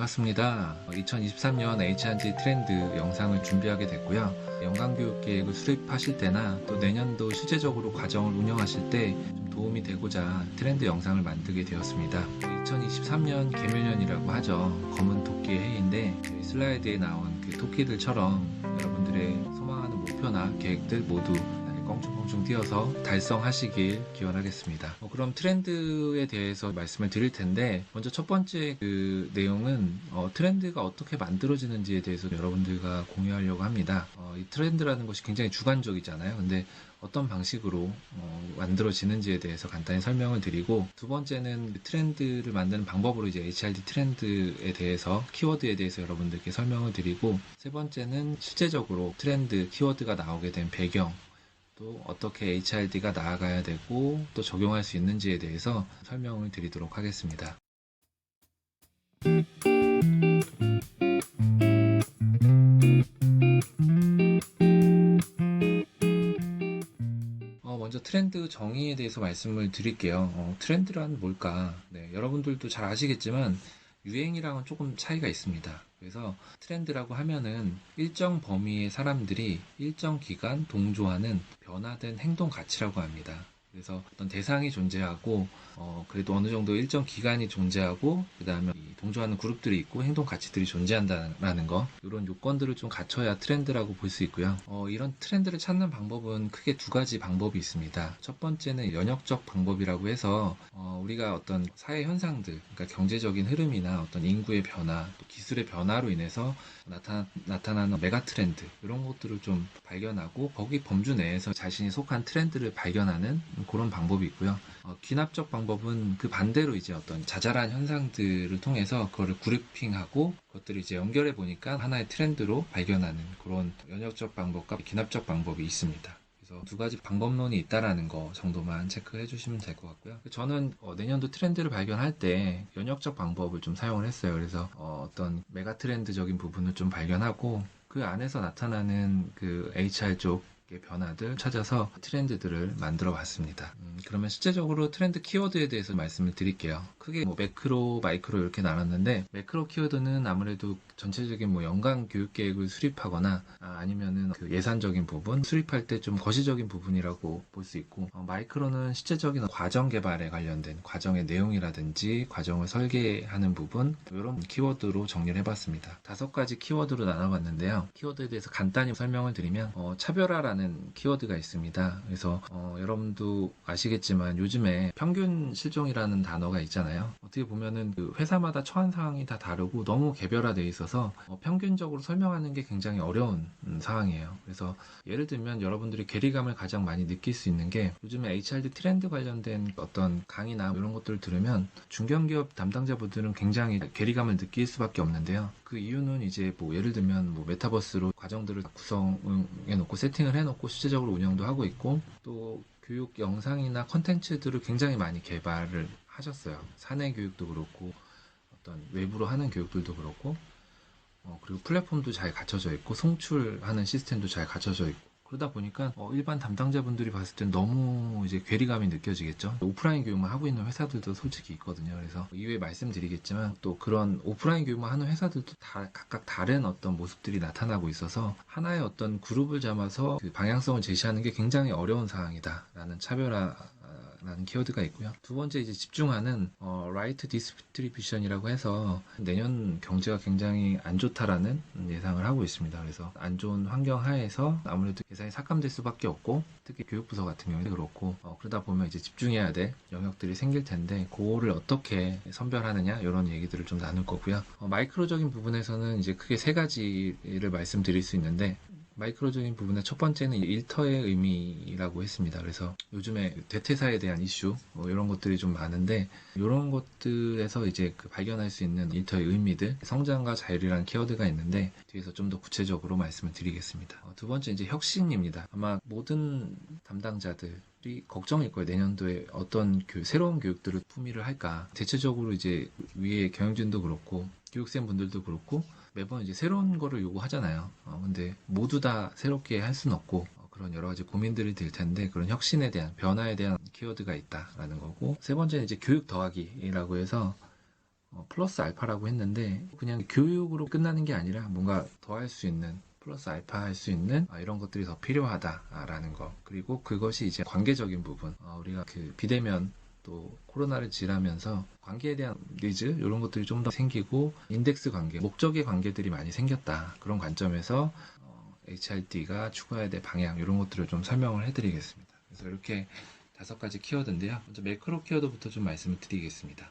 반갑습니다. 2023년 H&D 트렌드 영상을 준비하게 됐고요. 연간교육계획을 수립하실 때나 또 내년도 실제적으로 과정을 운영하실 때 좀 도움이 되고자 트렌드 영상을 만들게 되었습니다. 2023년 개묘년이라고 하죠. 검은 토끼의 해인데 슬라이드에 나온 그 토끼들처럼 여러분들의 소망하는 목표나 계획들 모두 껑충껑충 뛰어서 달성하시길 기원하겠습니다. 그럼 트렌드에 대해서 말씀을 드릴 텐데, 먼저 첫 번째 그 내용은 트렌드가 어떻게 만들어지는지에 대해서 여러분들과 공유하려고 합니다. 이 트렌드라는 것이 굉장히 주관적이잖아요. 근데 어떤 방식으로 만들어지는지에 대해서 간단히 설명을 드리고, 두 번째는 트렌드를 만드는 방법으로 이제 HRD 트렌드에 대해서, 키워드에 대해서 여러분들께 설명을 드리고, 세 번째는 실제적으로 트렌드 키워드가 나오게 된 배경, 또 어떻게 HRD가 나아가야 되고 또 적용할 수 있는지에 대해서 설명을 드리도록 하겠습니다. 먼저 트렌드 정의에 대해서 말씀을 드릴게요. 트렌드란 뭘까? 네, 여러분들도 잘 아시겠지만 유행이랑은 조금 차이가 있습니다. 그래서 트렌드라고 하면은 일정 범위의 사람들이 일정 기간 동조하는 변화된 행동 가치라고 합니다. 그래서 어떤 대상이 존재하고 그래도 어느 정도 일정 기간이 존재하고 그 다음에 동조하는 그룹들이 있고 행동 가치들이 존재한다라는 거, 이런 요건들을 좀 갖춰야 트렌드라고 볼 수 있고요. 이런 트렌드를 찾는 방법은 크게 두 가지 방법이 있습니다. 첫 번째는 연역적 방법이라고 해서 우리가 어떤 사회 현상들, 그러니까 경제적인 흐름이나 어떤 인구의 변화, 또 기술의 변화로 인해서 나타나는 메가 트렌드, 이런 것들을 좀 발견하고 거기 범주 내에서 자신이 속한 트렌드를 발견하는 그런 방법이 있고요. 귀납적 방법은 그 반대로 이제 어떤 자잘한 현상들을 통해서 그거를 그룹핑하고 그것들을 이제 연결해 보니까 하나의 트렌드로 발견하는 그런 연역적 방법과 귀납적 방법이 있습니다. 그래서 두 가지 방법론이 있다라는 거 정도만 체크해 주시면 될 것 같고요. 저는 내년도 트렌드를 발견할 때 연역적 방법을 좀 사용을 했어요. 그래서 어떤 메가 트렌드적인 부분을 좀 발견하고 그 안에서 나타나는 그 HR 쪽 변화들 찾아서 트렌드들을 만들어 봤습니다. 그러면 실제적으로 트렌드 키워드에 대해서 말씀을 드릴게요. 크게 매크로, 마이크로 이렇게 나눴는데, 매크로 키워드는 아무래도 전체적인 연간 교육 계획을 수립하거나 아니면은 그 예산적인 부분, 수립할 때 좀 거시적인 부분이라고 볼 수 있고, 마이크로는 실제적인 과정 개발에 관련된 과정의 내용이라든지 과정을 설계하는 부분, 이런 키워드로 정리를 해봤습니다. 5가지 키워드로 나눠봤는데요. 키워드에 대해서 간단히 설명을 드리면 차별화라는 키워드가 있습니다. 그래서 여러분도 아시겠지만 요즘에 평균 실종이라는 단어가 있잖아요. 어떻게 보면은 그 회사마다 처한 상황이 다 다르고 너무 개별화되어 있어서 평균적으로 설명하는 게 굉장히 어려운 상황이에요. 그래서 예를 들면 여러분들이 괴리감을 가장 많이 느낄 수 있는 게, 요즘에 HRD 트렌드 관련된 어떤 강의나 이런 것들을 들으면 중견기업 담당자분들은 굉장히 괴리감을 느낄 수밖에 없는데요. 그 이유는 이제 예를 들면 메타버스로 과정들을 구성해 놓고 세팅을 해 놓고 실제적으로 운영도 하고 있고, 또 교육 영상이나 컨텐츠들을 굉장히 많이 개발을 하셨어요. 사내 교육도 그렇고 어떤 외부로 하는 교육들도 그렇고, 그리고 플랫폼도 잘 갖춰져 있고 송출하는 시스템도 잘 갖춰져 있고, 그러다 보니까 일반 담당자분들이 봤을 땐 너무 이제 괴리감이 느껴지겠죠. 오프라인 교육만 하고 있는 회사들도 솔직히 있거든요. 그래서 이후에 말씀드리겠지만 또 그런 오프라인 교육만 하는 회사들도 다 각각 다른 어떤 모습들이 나타나고 있어서 하나의 어떤 그룹을 잡아서 그 방향성을 제시하는 게 굉장히 어려운 상황이다라는 차별화라는 키워드가 있고요. 두 번째 이제 집중하는 라이트 디스트리뷰션이라고 해서 내년 경제가 굉장히 안 좋다라는 예상을 하고 있습니다. 그래서 안 좋은 환경 하에서 아무래도 예산이 삭감될 수밖에 없고, 특히 교육부서 같은 경우에 그렇고, 그러다 보면 이제 집중해야 될 영역들이 생길 텐데 그거를 어떻게 선별하느냐, 이런 얘기들을 좀 나눌 거고요. 마이크로적인 부분에서는 이제 크게 3가지를 말씀드릴 수 있는데, 마이크로적인 부분의 첫 번째는 일터의 의미라고 했습니다. 그래서 요즘에 대퇴사에 대한 이슈 이런 것들이 좀 많은데, 이런 것들에서 이제 그 발견할 수 있는 일터의 의미들, 성장과 자율이라는 키워드가 있는데 뒤에서 좀 더 구체적으로 말씀을 드리겠습니다. 두 번째 이제 혁신입니다. 아마 모든 담당자들이 걱정일 거예요. 내년도에 어떤 새로운 교육들을 품위를 할까. 대체적으로 이제 위에 경영진도 그렇고 교육생 분들도 그렇고 매번 이제 새로운 거를 요구하잖아요. 근데 모두 다 새롭게 할 수는 없고 그런 여러 가지 고민들이 들 텐데, 그런 혁신에 대한, 변화에 대한 키워드가 있다라는 거고, 세 번째는 이제 교육 더하기라고 해서 플러스 알파라고 했는데 그냥 교육으로 끝나는 게 아니라 뭔가 더 할 수 있는 플러스 알파 할 수 있는 이런 것들이 더 필요하다라는 거. 그리고 그것이 이제 관계적인 부분. 우리가 그 비대면 또 코로나를 지나면서 관계에 대한 니즈 이런 것들이 좀 더 생기고 인덱스 관계, 목적의 관계들이 많이 생겼다. 그런 관점에서 HRD가 추구해야 될 방향 이런 것들을 좀 설명을 해드리겠습니다. 그래서 이렇게 5가지 키워드인데요. 먼저 매크로 키워드부터 좀 말씀을 드리겠습니다.